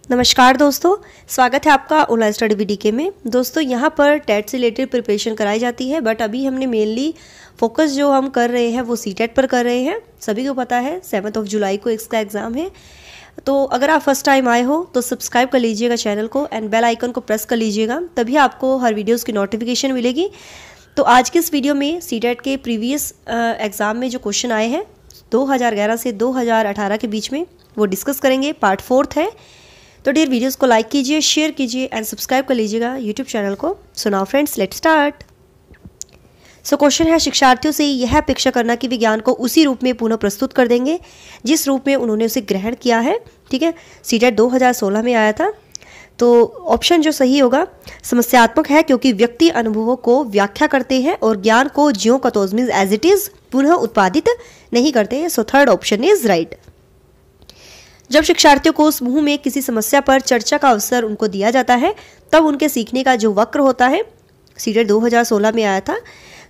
नमस्कार दोस्तों, स्वागत है आपका ऑनलाइन स्टडी BDK में। दोस्तों यहाँ पर टेट से रिलेटेड प्रिपरेशन कराई जाती है, बट अभी हमने मेनली फोकस जो हम कर रहे हैं वो CTET पर कर रहे हैं। सभी को पता है 7 जुलाई को इसका एग्ज़ाम है। तो अगर आप फर्स्ट टाइम आए हो तो सब्सक्राइब कर लीजिएगा चैनल को एंड बेल आइकन को प्रेस कर लीजिएगा, तभी आपको हर वीडियोज़ की नोटिफिकेशन मिलेगी। तो आज की इस वीडियो में CTET के प्रीवियस एग्ज़ाम में जो क्वेश्चन आए हैं 2011 से 2018 के बीच में वो डिस्कस करेंगे। पार्ट 4 है। तो डियर वीडियोस को लाइक कीजिए, शेयर कीजिए एंड सब्सक्राइब कर लीजिएगा यूट्यूब चैनल को। So now friends, let's start. So question है, शिक्षार्थियों से यह अपेक्षा करना कि विज्ञान को उसी रूप में पुनः प्रस्तुत कर देंगे जिस रूप में उन्होंने उसे ग्रहण किया है। ठीक है, CTET 2016 में आया था। तो ऑप्शन जो सही होगा समस्यात्मक है, क्योंकि व्यक्ति अनुभवों को व्याख्या करते हैं और ज्ञान को ज्यों का त्यों मींस एज इट इज पुनः उत्पादित नहीं करते हैं। So third option is right. जब शिक्षार्थियों को समूह में किसी समस्या पर चर्चा का अवसर उनको दिया जाता है तब उनके सीखने का जो वक्र होता है CTET 2016 में आया था,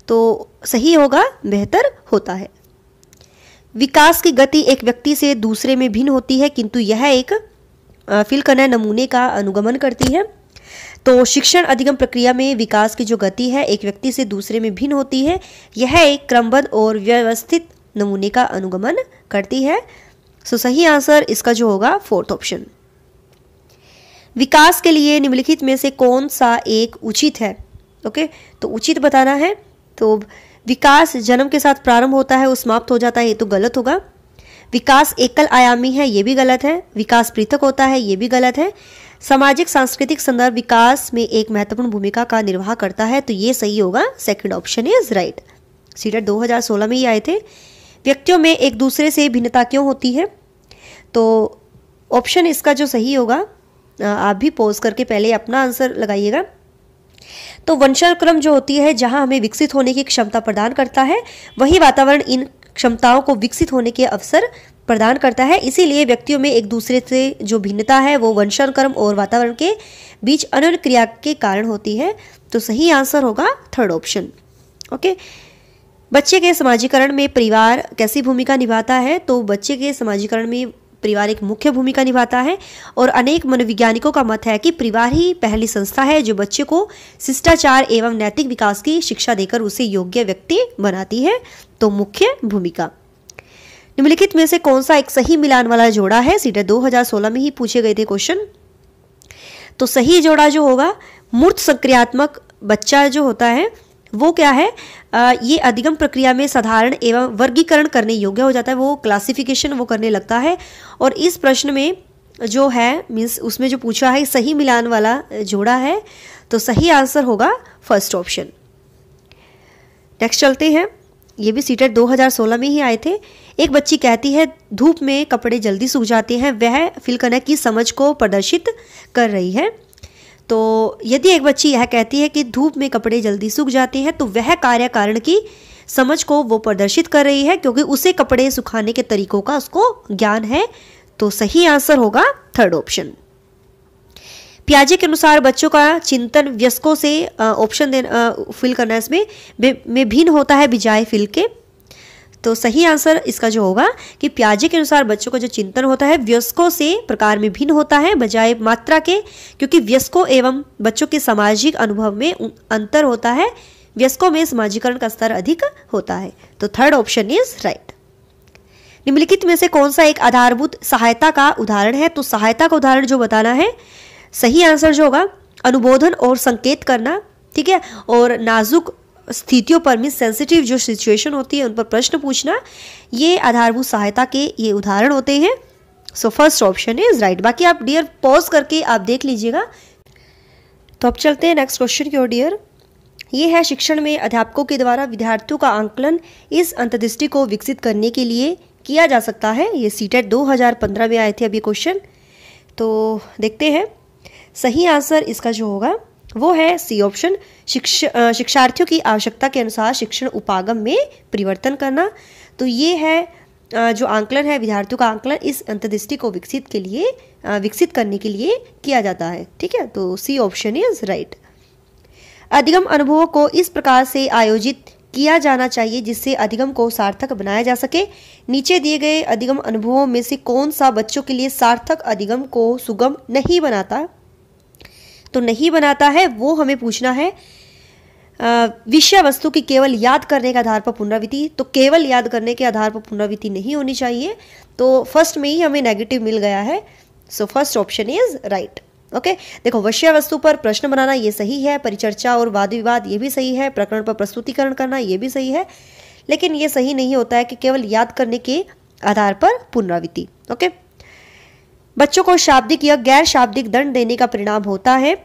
तो सही होगा बेहतर होता है। विकास की गति एक व्यक्ति से दूसरे में भिन्न होती है, किंतु यह एक फिल करना नमूने का अनुगमन करती है। तो शिक्षण अधिगम प्रक्रिया में विकास की जो गति है एक व्यक्ति से दूसरे में भिन्न होती है, यह एक क्रमबद्ध और व्यवस्थित नमूने का अनुगमन करती है। सो सही आंसर इसका जो होगा फोर्थ ऑप्शन। विकास के लिए निम्नलिखित में से कौन सा एक उचित है? ओके, तो उचित बताना है। तो विकास जन्म के साथ प्रारंभ होता है, वो समाप्त हो जाता है, ये तो गलत होगा। विकास एकल आयामी है, ये भी गलत है। विकास पृथक होता है, ये भी गलत है। सामाजिक सांस्कृतिक संदर्भ विकास में एक महत्वपूर्ण भूमिका का निर्वाह करता है, तो ये सही होगा। Second option is right. CTET 2016 में ही आए थे। व्यक्तियों में एक दूसरे से भिन्नता क्यों होती है? तो ऑप्शन इसका जो सही होगा, आप भी पॉज करके पहले अपना आंसर लगाइएगा। तो वंशानुक्रम जो होती है जहां हमें विकसित होने की क्षमता प्रदान करता है, वही वातावरण इन क्षमताओं को विकसित होने के अवसर प्रदान करता है। इसीलिए व्यक्तियों में एक दूसरे से जो भिन्नता है वो वंशानुक्रम और वातावरण के बीच अन्योन्य क्रिया के कारण होती है। तो सही आंसर होगा थर्ड ऑप्शन। ओके, बच्चे के समाजीकरण में परिवार कैसी भूमिका निभाता है? तो बच्चे के समाजीकरण में परिवार एक मुख्य भूमिका निभाता है और अनेक मनोवैज्ञानिकों का मत है कि परिवार ही पहली संस्था है जो बच्चे को शिष्टाचार एवं नैतिक विकास की शिक्षा देकर उसे योग्य व्यक्ति बनाती है। तो मुख्य भूमिका। निम्नलिखित में से कौन सा एक सही मिलान वाला जोड़ा है? CTET 2016 में ही पूछे गए थे क्वेश्चन। तो सही जोड़ा जो होगा मूर्त सक्रियात्मक बच्चा जो होता है वो क्या है? ये अधिगम प्रक्रिया में साधारण एवं वर्गीकरण करने योग्य हो जाता है, वो क्लासिफिकेशन वो करने लगता है। और इस प्रश्न में जो है मीन्स उसमें जो पूछा है सही मिलान वाला जोड़ा है, तो सही आंसर होगा फर्स्ट ऑप्शन। नेक्स्ट चलते हैं, ये भी CTET 2016 में ही आए थे। एक बच्ची कहती है धूप में कपड़े जल्दी सूख जाते हैं, वह फिल करने की समझ को प्रदर्शित कर रही है। तो यदि एक बच्ची यह कहती है कि धूप में कपड़े जल्दी सूख जाते हैं, तो वह कार्य कारण की समझ को वो प्रदर्शित कर रही है, क्योंकि उसे कपड़े सुखाने के तरीकों का उसको ज्ञान है। तो सही आंसर होगा थर्ड ऑप्शन। पियाजे के अनुसार बच्चों का चिंतन वयस्कों से ऑप्शन फिल करना इसमें में भिन्न होता है बिजाय फिल के। तो सही आंसर इसका जो होगा कि पियाजे के अनुसार बच्चों का जो चिंतन होता है वयस्कों से प्रकार में भिन्न होता है बजाय मात्रा के, क्योंकि वयस्कों एवं बच्चों के सामाजिक अनुभव में अंतर होता है। वयस्कों में समाजीकरण का स्तर अधिक होता है। तो थर्ड ऑप्शन इज राइट। निम्नलिखित में से कौन सा एक आधारभूत सहायता का उदाहरण है? तो सहायता का उदाहरण जो बताना है, सही आंसर जो होगा अनुबोधन और संकेत करना। ठीक है, और नाजुक स्थितियों पर मीन्स सेंसिटिव जो सिचुएशन होती है उन पर प्रश्न पूछना, ये आधारभूत सहायता के ये उदाहरण होते हैं। So first option is right. बाकी आप डियर पॉज करके आप देख लीजिएगा। तो अब चलते हैं नेक्स्ट क्वेश्चन की ओर डियर। ये है, शिक्षण में अध्यापकों के द्वारा विद्यार्थियों का आंकलन इस अंतर्दृष्टि को विकसित करने के लिए किया जा सकता है। ये CTET 2015 में आए थे अभी क्वेश्चन। तो देखते हैं, सही आंसर इसका जो होगा वो है सी ऑप्शन। शिक्षार्थियों की आवश्यकता के अनुसार शिक्षण उपागम में परिवर्तन करना। तो ये है जो आंकलन है विद्यार्थियों का आंकलन इस अंतर्दृष्टि को विकसित करने के लिए किया जाता है। ठीक है, तो सी ऑप्शन इज राइट। अधिगम अनुभवों को इस प्रकार से आयोजित किया जाना चाहिए जिससे अधिगम को सार्थक बनाया जा सके। नीचे दिए गए अधिगम अनुभवों में से कौन सा बच्चों के लिए सार्थक अधिगम को सुगम नहीं बनाता? तो नहीं बनाता है वो हमें पूछना है विषय वस्तु की केवल याद करने के आधार पर पुनरावृत्ति। तो केवल याद करने के आधार पर पुनरावृत्ति नहीं होनी चाहिए, तो फर्स्ट में ही हमें नेगेटिव मिल गया है। So first option is right. Okay, देखो विषय वस्तु पर प्रश्न बनाना ये सही है, परिचर्चा और वाद विवाद ये भी सही है, प्रकरण पर प्रस्तुतिकरण करना ये भी सही है, लेकिन ये सही नहीं होता है कि केवल याद करने के आधार पर पुनरावृत्ति। ओके, बच्चों को शाब्दिक या गैर शाब्दिक दंड देने का परिणाम होता है।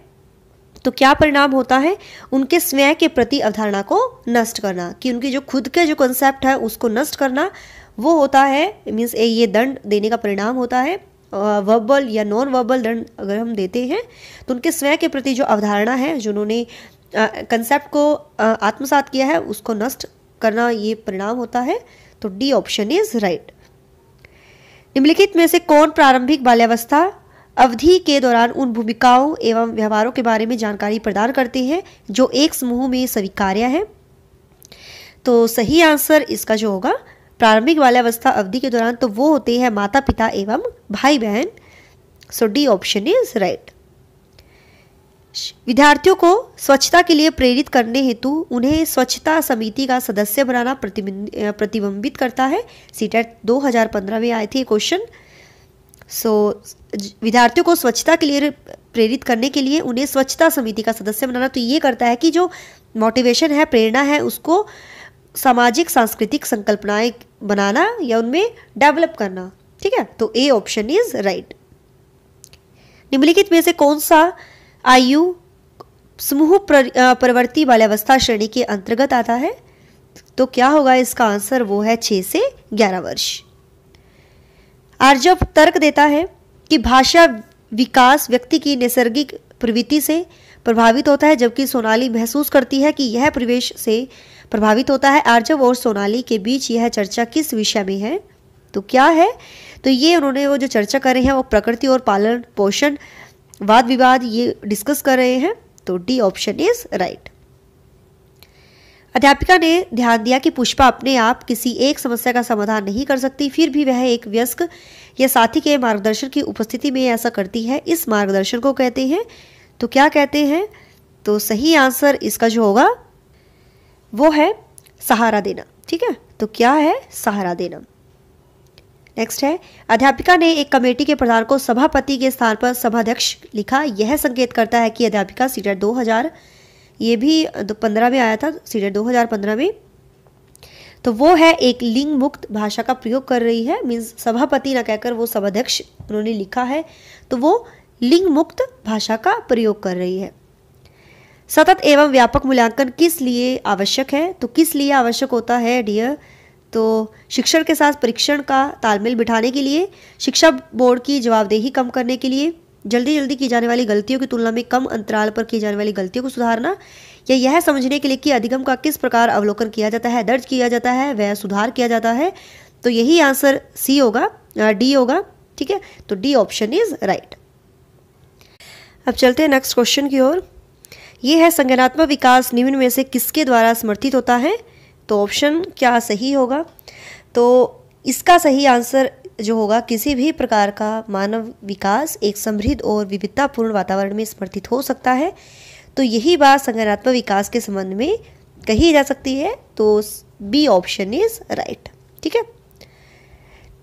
तो क्या परिणाम होता है? उनके स्वयं के प्रति अवधारणा को नष्ट करना, कि उनकी जो खुद के जो कंसेप्ट है उसको नष्ट करना, वो होता है मीन्स ये दंड देने का परिणाम होता है। वर्बल या नॉन वर्बल दंड अगर हम देते हैं तो उनके स्वयं के प्रति जो अवधारणा है, जो उन्होंने कंसेप्ट को आत्मसात किया है, उसको नष्ट करना ये परिणाम होता है। तो डी ऑप्शन इज राइट। निम्नलिखित में से कौन प्रारंभिक बाल्यावस्था अवधि के दौरान उन भूमिकाओं एवं व्यवहारों के बारे में जानकारी प्रदान करते हैं जो एक समूह में स्वीकार्य है? तो सही आंसर इसका जो होगा प्रारंभिक बाल्यावस्था अवधि के दौरान, तो वो होते हैं माता पिता एवं भाई बहन। सो डी ऑप्शन इज राइट। विद्यार्थियों को स्वच्छता के लिए प्रेरित करने हेतु उन्हें स्वच्छता समिति का सदस्य बनाना प्रतिबिंबित करता है। सीटेट 2015 में आए थे क्वेश्चन। सो विद्यार्थियों को स्वच्छता के लिए प्रेरित करने के लिए उन्हें स्वच्छता समिति का सदस्य बनाना, तो ये करता है कि जो मोटिवेशन है, प्रेरणा है, उसको सामाजिक सांस्कृतिक संकल्पनाएं बनाना या उनमें डेवलप करना। ठीक है, तो ए ऑप्शन इज राइट। निम्नलिखित में से कौन सा आयु समूह प्रवर्ती बाल्यावस्था श्रेणी के अंतर्गत आता है? तो क्या होगा इसका आंसर? वो है 6 से 11 वर्ष। आर्जव तर्क देता है कि भाषा विकास व्यक्ति की नैसर्गिक प्रवृत्ति से प्रभावित होता है, जबकि सोनाली महसूस करती है कि यह परिवेश से प्रभावित होता है। आर्जव और सोनाली के बीच यह चर्चा किस विषय में है? तो क्या है? तो ये उन्होंने वो जो चर्चा कर रहे हैं वो प्रकृति और पालन पोषण वाद विवाद ये डिस्कस कर रहे हैं। तो डी ऑप्शन इज राइट। अध्यापिका ने ध्यान दिया कि पुष्पा अपने आप किसी एक समस्या का समाधान नहीं कर सकती, फिर भी वह एक वयस्क या साथी के मार्गदर्शन की उपस्थिति में ऐसा करती है। इस मार्गदर्शन को कहते हैं, तो क्या कहते हैं? तो सही आंसर इसका जो होगा वो है सहारा देना। ठीक है, तो क्या है? सहारा देना। नेक्स्ट है, अध्यापिका ने एक कमेटी के प्रधान को सभापति के स्थान पर सभाध्यक्ष लिखा। यह संकेत करता है कि अध्यापिका सीटेट 2000 ये भी 15 में आया था, सीटेट 2015 में, तो वो है एक लिंग मुक्त भाषा का प्रयोग कर रही है। मीन्स सभापति ना कहकर वो सभाध्यक्ष उन्होंने लिखा है, तो वो लिंग मुक्त भाषा का प्रयोग कर रही है। सतत एवं व्यापक मूल्यांकन किस लिए आवश्यक है? तो किस लिए आवश्यक होता है डियर? तो शिक्षण के साथ परीक्षण का तालमेल बिठाने के लिए, शिक्षा बोर्ड की जवाबदेही कम करने के लिए, जल्दी की जाने वाली गलतियों की तुलना में कम अंतराल पर की जाने वाली गलतियों को सुधारना, या यह समझने के लिए कि अधिगम का किस प्रकार अवलोकन किया जाता है, दर्ज किया जाता है, वह सुधार किया जाता है। तो यही आंसर सी होगा, डी होगा। ठीक है, तो डी ऑप्शन इज राइट। अब चलते हैं नेक्स्ट क्वेश्चन की ओर। ये है संज्ञानात्मक विकास निम्न में से किसके द्वारा समर्थित होता है? तो ऑप्शन क्या सही होगा? तो इसका सही आंसर जो होगा, किसी भी प्रकार का मानव विकास एक समृद्ध और विविधतापूर्ण वातावरण में समर्थित हो सकता है। तो यही बात संज्ञानात्मक विकास के संबंध में कही जा सकती है। तो बी ऑप्शन इज राइट। ठीक है,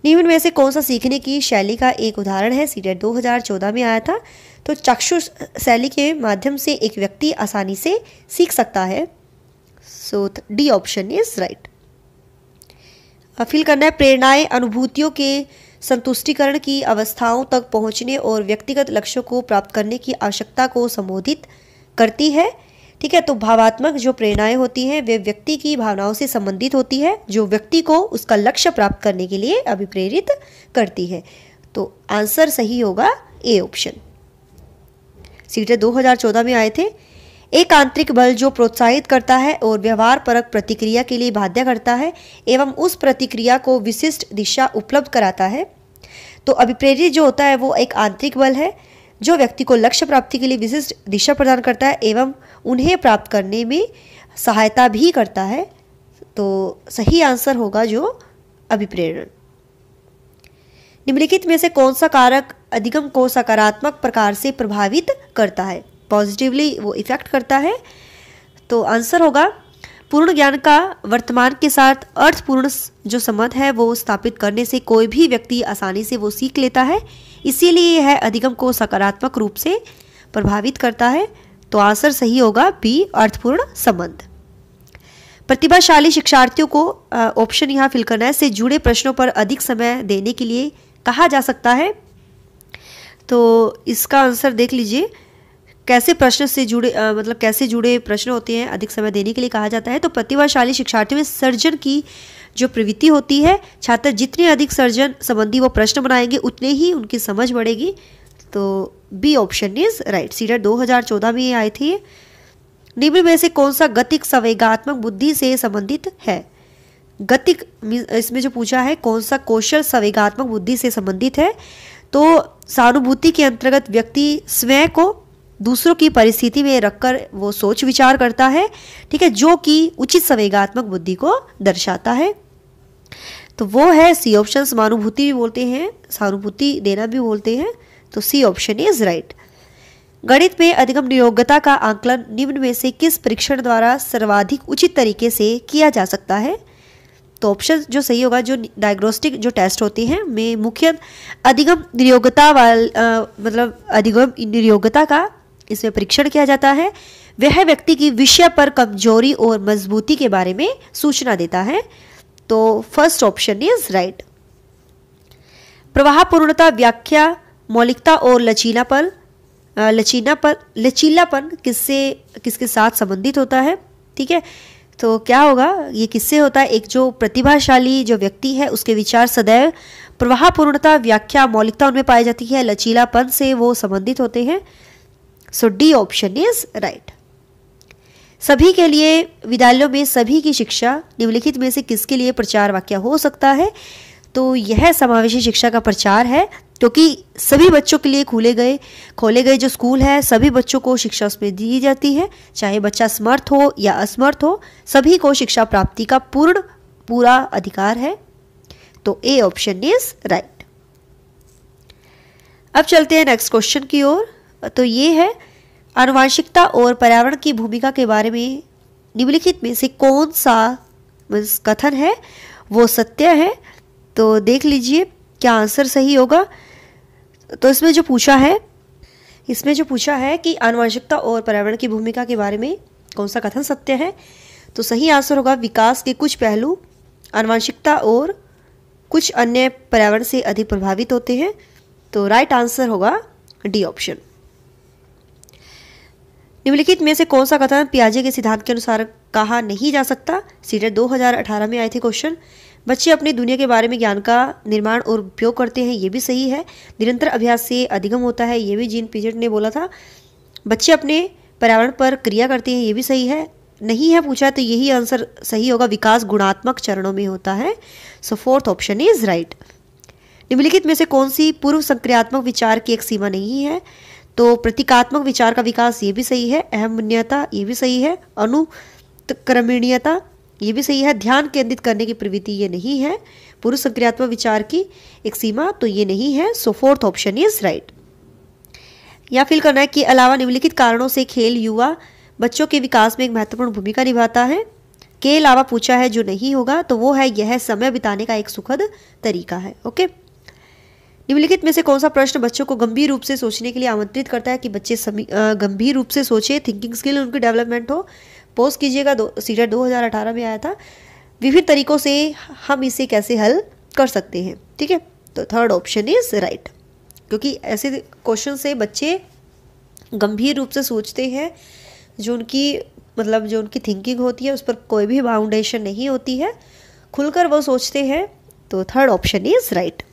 निम्न में से कौन सा सीखने की शैली का एक उदाहरण है? सीटेट 2014 में आया था। तो चाक्षुष शैली के माध्यम से एक व्यक्ति आसानी से सीख सकता है। So D option is right. Feel करना है, प्रेरणाएं अनुभूतियों के संतुष्टिकरण की अवस्थाओं तक पहुंचने और व्यक्तिगत लक्ष्यों को प्राप्त करने की आवश्यकता को संबोधित करती है। ठीक है, तो भावात्मक जो प्रेरणाएं होती हैं वे व्यक्ति की भावनाओं से संबंधित होती है, जो व्यक्ति को उसका लक्ष्य प्राप्त करने के लिए अभिप्रेरित करती है। तो आंसर सही होगा ए ऑप्शन। सीटेट 2014 में आए थे। एक आंतरिक बल जो प्रोत्साहित करता है और व्यवहार परक प्रतिक्रिया के लिए बाध्य करता है एवं उस प्रतिक्रिया को विशिष्ट दिशा उपलब्ध कराता है। तो अभिप्रेरित जो होता है वो एक आंतरिक बल है जो व्यक्ति को लक्ष्य प्राप्ति के लिए विशिष्ट दिशा प्रदान करता है एवं उन्हें प्राप्त करने में सहायता भी करता है। तो सही आंसर होगा जो अभिप्रेरण। निम्नलिखित में से कौन सा कारक अधिगम को सकारात्मक प्रकार से प्रभावित करता है, पॉजिटिवली वो इफेक्ट करता है? तो आंसर होगा पूर्ण ज्ञान का वर्तमान के साथ अर्थपूर्ण जो संबंध है वो स्थापित करने से कोई भी व्यक्ति आसानी से वो सीख लेता है, इसीलिए यह अधिगम को सकारात्मक रूप से प्रभावित करता है। तो आंसर सही होगा बी, अर्थपूर्ण संबंध। प्रतिभाशाली शिक्षार्थियों को ऑप्शन यहाँ फिल करना है, से जुड़े प्रश्नों पर अधिक समय देने के लिए कहा जा सकता है। तो इसका आंसर देख लीजिए, कैसे प्रश्न से जुड़े मतलब कैसे जुड़े प्रश्न होते हैं अधिक समय देने के लिए कहा जाता है। तो प्रतिभाशाली शिक्षार्थियों में सर्जन की जो प्रवृत्ति होती है, छात्र जितने अधिक सर्जन संबंधी वो प्रश्न बनाएंगे उतने ही उनकी समझ बढ़ेगी। तो B option is right. CTET 2014 में ये आए थे। निम्न में से कौन सा गतिक संवेगात्मक बुद्धि से संबंधित है? गतिक इसमें जो पूछा है कौन सा कौशल संवेगात्मक बुद्धि से संबंधित है, तो सहानुभूति के अंतर्गत व्यक्ति स्वयं को दूसरों की परिस्थिति में रखकर वो सोच विचार करता है, ठीक है, जो कि उचित संवेगात्मक बुद्धि को दर्शाता है। तो वो है सी ऑप्शन। समानुभूति भी बोलते हैं, सहानुभूति देना भी बोलते हैं। तो सी ऑप्शन इज राइट। गणित में अधिगम योग्यता का आंकलन निम्न में से किस परीक्षण द्वारा सर्वाधिक उचित तरीके से किया जा सकता है? तो ऑप्शन जो सही होगा, जो डायग्नोस्टिक जो टेस्ट होते हैं में मुख्य अधिगम नियोग्यता मतलब अधिगम नियोग्यता का इसमें परीक्षण किया जाता है। वह व्यक्ति की विषय पर कमजोरी और मजबूती के बारे में सूचना देता है। तो फर्स्ट ऑप्शन इज राइट। प्रवाह पूर्णता, व्याख्या, मौलिकता और लचीलापन किसके साथ संबंधित होता है? ठीक है, तो क्या होगा, ये किससे होता है? एक जो प्रतिभाशाली जो व्यक्ति है उसके विचार सदैव प्रवाह पूर्णता, व्याख्या, मौलिकता उनमें पाई जाती है, लचीलापन से वो संबंधित होते हैं। सो डी ऑप्शन इज राइट। सभी के लिए विद्यालयों में सभी की शिक्षा निम्नलिखित में से किसके लिए प्रचार वाक्य हो सकता है? तो यह समावेशी शिक्षा का प्रचार है, क्योंकि सभी बच्चों के लिए खोले गए जो स्कूल है, सभी बच्चों को शिक्षा उसमें दी जाती है, चाहे बच्चा समर्थ हो या असमर्थ हो, सभी को शिक्षा प्राप्ति का पूरा अधिकार है। तो ए ऑप्शन इज राइट। अब चलते हैं नेक्स्ट क्वेश्चन की ओर। तो ये है आनुवांशिकता और पर्यावरण की भूमिका के बारे में निम्नलिखित में से कौन सा कथन है वो सत्य है? तो देख लीजिए क्या आंसर सही होगा। तो इसमें जो पूछा है कि आनुवांशिकता और पर्यावरण की भूमिका के बारे में कौन सा कथन सत्य है, तो सही आंसर होगा विकास के कुछ पहलू आनुवांशिकता और कुछ अन्य पर्यावरण से अधिक प्रभावित होते हैं। तो राइट आंसर होगा डी ऑप्शन। निम्नलिखित में से कौन सा कथन पियाजे के सिद्धांत के अनुसार कहा नहीं जा सकता? सीटेट 2018 में आए थे क्वेश्चन। बच्चे अपनी दुनिया के बारे में ज्ञान का निर्माण और उपयोग करते हैं, ये भी सही है। निरंतर अभ्यास से अधिगम होता है, ये भी जीन पिएजे ने बोला था। बच्चे अपने पर्यावरण पर क्रिया करते हैं, ये भी सही है। नहीं है पूछा तो यही आंसर सही होगा, विकास गुणात्मक चरणों में होता है। सो फोर्थ ऑप्शन इज राइट। निम्नलिखित में से कौन सी पूर्व संक्रियात्मक विचार की एक सीमा नहीं है? तो प्रतीकात्मक विचार का विकास, ये भी सही है। अहमन्यता, ये भी सही है। अनुक्रमणीयता, ये भी सही है। ध्यान केंद्रित करने की प्रवृत्ति, ये नहीं है। पूर्व संक्रियात्मक विचार की एक सीमा, तो ये नहीं है। सो फोर्थ ऑप्शन इज राइट। या फिल करना है कि अलावा निम्नलिखित कारणों से खेल युवा बच्चों के विकास में एक महत्वपूर्ण भूमिका निभाता है। के अलावा पूछा है जो नहीं होगा, तो वो है यह समय बिताने का एक सुखद तरीका है। ओके, निम्नलिखित में से कौन सा प्रश्न बच्चों को गंभीर रूप से सोचने के लिए आमंत्रित करता है कि बच्चे गंभीर रूप से सोचे, थिंकिंग स्किल उनकी डेवलपमेंट हो? पोस्ट कीजिएगा, सीटेट 2018 में आया था। विभिन्न तरीकों से हम इसे कैसे हल कर सकते हैं? ठीक है, तो थर्ड ऑप्शन इज राइट, क्योंकि ऐसे क्वेश्चन से बच्चे गंभीर रूप से सोचते हैं, जो उनकी थिंकिंग होती है उस पर कोई भी बाउंडेशन नहीं होती है, खुलकर वो सोचते हैं। तो third option is right.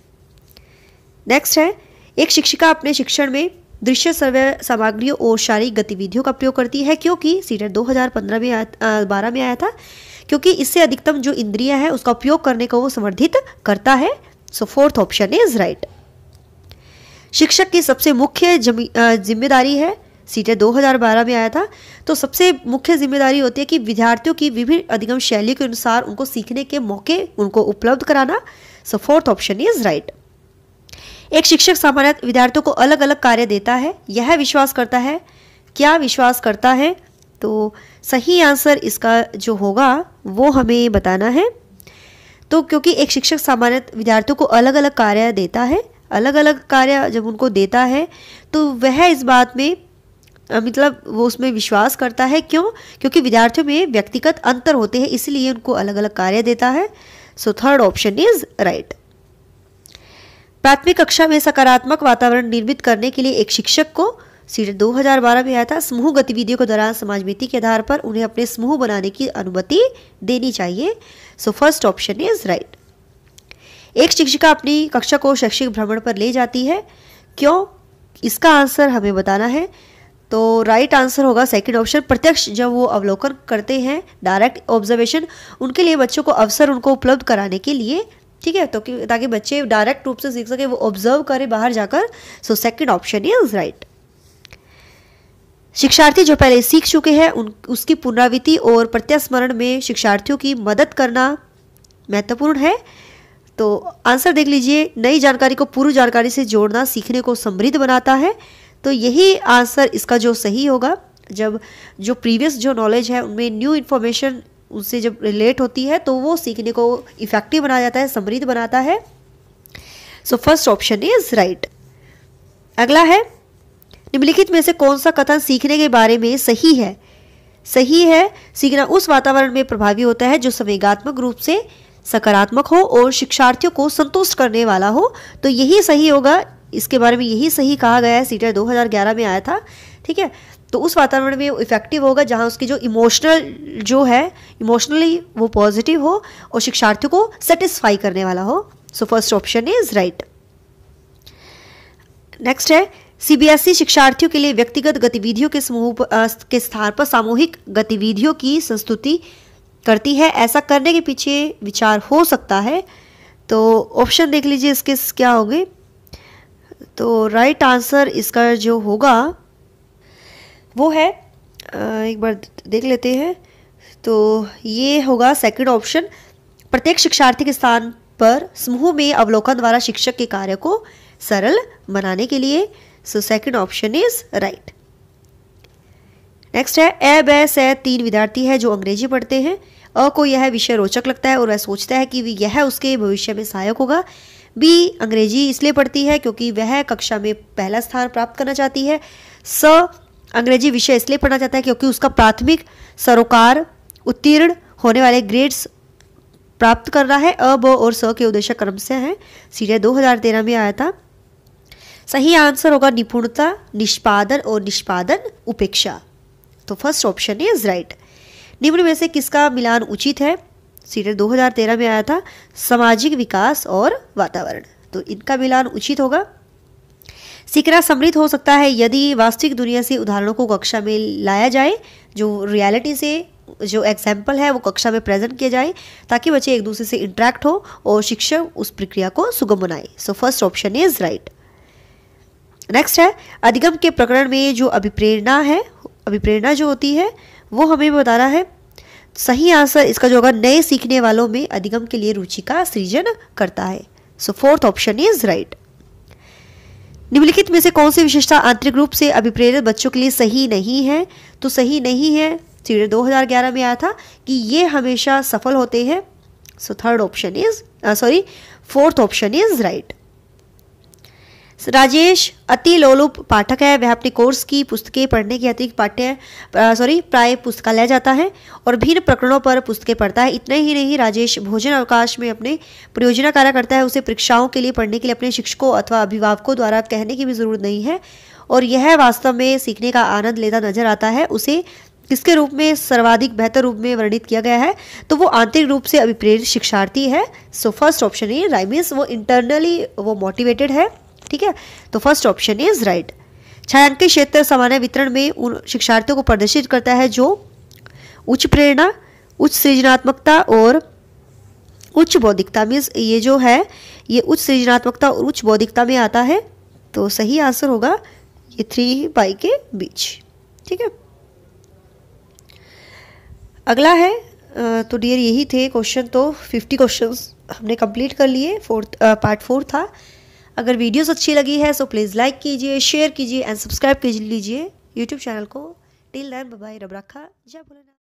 Next है, एक शिक्षिका अपने शिक्षण में दृश्य श्रव्य सामग्रियों और शारीरिक गतिविधियों का प्रयोग करती है, क्योंकि सीटेट 2012 में आया था, क्योंकि इससे अधिकतम जो इंद्रिय है उसका उपयोग करने को वो समर्थित करता है। सो फोर्थ ऑप्शन इज राइट। शिक्षक की सबसे मुख्य जिम्मेदारी है सीटेट 2012 में आया था। तो सबसे मुख्य जिम्मेदारी होती है कि विद्यार्थियों की विभिन्न अधिगम शैलियों के अनुसार उनको सीखने के मौके उनको उपलब्ध कराना। सो फोर्थ ऑप्शन इज राइट। एक शिक्षक सामान्यतः विद्यार्थियों को अलग अलग कार्य देता है, यह विश्वास करता है। क्या विश्वास करता है? तो सही आंसर इसका जो होगा वो हमें बताना है। तो क्योंकि एक शिक्षक सामान्यतः विद्यार्थियों को अलग अलग कार्य देता है, अलग अलग कार्य जब उनको देता है तो वह इस बात में मतलब वो उसमें विश्वास करता है। क्यों? क्योंकि विद्यार्थियों में व्यक्तिगत अंतर होते हैं, इसलिए उनको अलग अलग कार्य देता है। So third option is right. प्राथमिक कक्षा में सकारात्मक वातावरण निर्मित करने के लिए एक शिक्षक को सीटेट 2012 में आया था, समूह गतिविधियों के दौरान समाजमिति के आधार पर उन्हें अपने समूह बनाने की अनुमति देनी चाहिए। So first option is right. एक शिक्षिका अपनी कक्षा को शैक्षिक भ्रमण पर ले जाती है, क्यों? इसका आंसर हमें बताना है। तो राइट आंसर होगा सेकंड ऑप्शन। प्रत्यक्ष जब वो अवलोकन करते हैं, डायरेक्ट ऑब्जर्वेशन, उनके लिए बच्चों को अवसर उनको उपलब्ध कराने के लिए, ठीक है, तो ताकि बच्चे डायरेक्ट रूप से सीख सके, वो ऑब्जर्व करें बाहर जाकर। So second option is right. शिक्षार्थी जो पहले सीख चुके हैं उसकी पुनरावृत्ति और प्रत्यास्मरण में शिक्षार्थियों की मदद करना महत्वपूर्ण है। तो आंसर देख लीजिए, नई जानकारी को पूर्व जानकारी से जोड़ना सीखने को समृद्ध बनाता है। तो यही आंसर इसका जो सही होगा। जब जो प्रीवियस जो नॉलेज है उनमें न्यू इन्फॉर्मेशन उससे जब रिलेट होती है तो वो सीखने को इफेक्टिव बनाया जाता है, समृद्ध बनाता है। So first option is right. अगला है, निम्नलिखित में से कौन सा कथन सीखने के बारे में सही है? सही है, सीखना उस वातावरण में प्रभावी होता है जो संवेगात्मक रूप से सकारात्मक हो और शिक्षार्थियों को संतुष्ट करने वाला हो। तो यही सही होगा, इसके बारे में यही सही कहा गया है, सीटेट 2011 में आया था, ठीक है। तो उस वातावरण में इफेक्टिव होगा जहां उसकी जो इमोशनल जो है, इमोशनली वो पॉजिटिव हो और शिक्षार्थियों को सेटिस्फाई करने वाला हो। So first option is right. Next है, सीबीएसई शिक्षार्थियों के लिए व्यक्तिगत गतिविधियों के समूह के स्थान पर सामूहिक गतिविधियों की संस्तुति करती है। ऐसा करने के पीछे विचार हो सकता है। तो ऑप्शन देख लीजिए इसके क्या होंगे। तो राइट आंसर इसका जो होगा वो है, एक बार देख लेते हैं, तो ये होगा सेकंड ऑप्शन। प्रत्येक शिक्षार्थी के स्थान पर समूह में अवलोकन द्वारा शिक्षक के कार्य को सरल बनाने के लिए। So second option is right. Next है, ए ब से 3 विद्यार्थी है जो अंग्रेजी पढ़ते हैं। अ को यह विषय रोचक लगता है और वह सोचता है कि यह उसके भविष्य में सहायक होगा। बी अंग्रेजी इसलिए पढ़ती है क्योंकि वह कक्षा में पहला स्थान प्राप्त करना चाहती है। स अंग्रेजी विषय इसलिए पढ़ना चाहता है क्योंकि उसका प्राथमिक सरोकार उत्तीर्ण होने वाले ग्रेड्स प्राप्त करना है। अ ब और स के उद्देश्य क्रम से हैं। सीटेट 2013 में आया था। सही आंसर होगा निपुणता, निष्पादन और निष्पादन उपेक्षा। तो फर्स्ट ऑप्शन इज राइट। निम्न में से किसका मिलान उचित है? सीटेट 2013 में आया था, सामाजिक विकास और वातावरण। तो इनका मिलान उचित होगा। सीखना समृद्ध हो सकता है यदि वास्तविक दुनिया से उदाहरणों को कक्षा में लाया जाए, जो रियलिटी से जो एग्जाम्पल है वो कक्षा में प्रेजेंट किया जाए ताकि बच्चे एक दूसरे से इंटरेक्ट हो और शिक्षक उस प्रक्रिया को सुगम बनाए। So first option is right. Next है, अधिगम के प्रकरण में जो अभिप्रेरणा है, अभिप्रेरणा जो होती है वो हमें बताना है। सही आंसर इसका जो होगा, नए सीखने वालों में अधिगम के लिए रुचि का सृजन करता है। सो फोर्थ ऑप्शन इज राइट। निम्नलिखित में से कौन सी विशेषता आंतरिक रूप से अभिप्रेरित बच्चों के लिए सही नहीं है? तो सही नहीं है, सीटेट 2011 में आया था कि ये हमेशा सफल होते हैं। So third option is fourth option is right. Rajesh अति लोलुप पाठक है। वह अपने कोर्स की पुस्तकें पढ़ने के अतिरिक्त प्राय पुस्तकालय जाता है और भिन्न प्रकरणों पर पुस्तकें पढ़ता है। इतना ही नहीं, राजेश भोजन अवकाश में अपने परियोजना कार्य करता है। उसे परीक्षाओं के लिए पढ़ने के लिए अपने शिक्षकों अथवा अभिभावकों द्वारा कहने की भी जरूरत नहीं है और यह वास्तव में सीखने का आनंद लेता नजर आता है। उसे किसके रूप में सर्वाधिक बेहतर रूप में वर्णित किया गया है? तो वो आंतरिक रूप से अभिप्रेरित शिक्षार्थी है। सो फर्स्ट ऑप्शन ही राइट, मीन्स वो इंटरनली वो मोटिवेटेड है, ठीक है। तो फर्स्ट ऑप्शन इज राइट। छायांकित क्षेत्र सामान्य वितरण में उन शिक्षार्थियों को प्रदर्शित करता है जो उच्च प्रेरणा, उच्च सृजनात्मकता और उच्च बौद्धिकता, मीन्स ये जो है ये उच्च सृजनात्मकता और उच्च बौद्धिकता में आता है। तो सही आंसर होगा ये 3 पाई के बीच। ठीक है, अगला है तो डियर यही थे क्वेश्चन। तो 50 क्वेश्चंस हमने कंप्लीट कर लिए। पार्ट 4 था। अगर वीडियोस अच्छी लगी है सो प्लीज़ लाइक कीजिए, शेयर कीजिए एंड सब्सक्राइब कीजिए यूट्यूब चैनल को। टिल देन बाय बाय, रब रखा, जय भोलेनाथ।